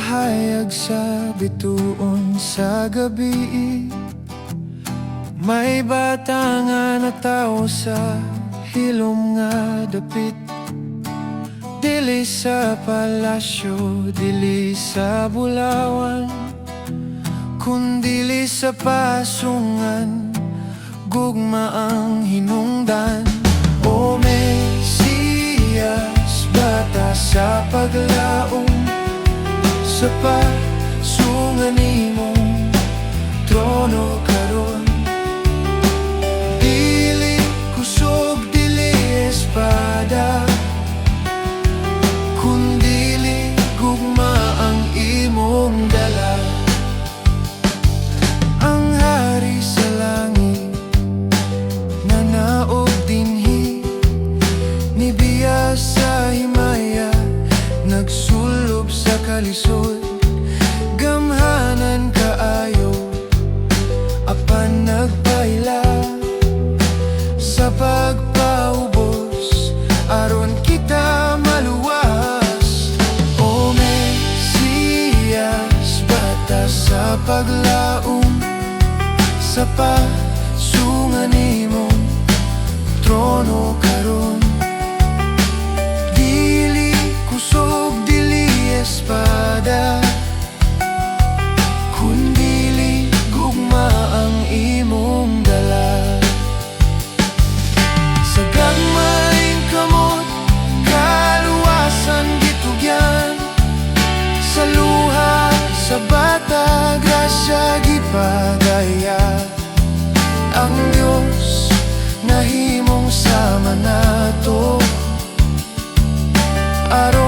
mahayag sa bituon sa gabi. May bata nga na tao sa hilom nga dapit. Dili sa palasyo, dili sa bulawan, kundili sa pasungan, gugma ang hinungdan. O Mesiyas, bata sa paglaom, sa pasungan nimong trono karon. Dili kusog, dili espada, kundili gugma ang imong dala. Ang hari sa langit nanaog dinhi, nibiya sa himaya, nagsulob sa kalisod. Gamhanan kaayo, apan nagpaila sa pagpaubos, aron kita maluwas. O Mesiyas, bata sa paglaom, sa pasungan nimong trono karon. Dili kusog, dili espada, kundili gugma ang imong dala. Sa gagmayng kamot, kaluwasan gitugyan, sa luha, sa bata, grasya gipadaya. Ang Diyos nahimong sama nato, aron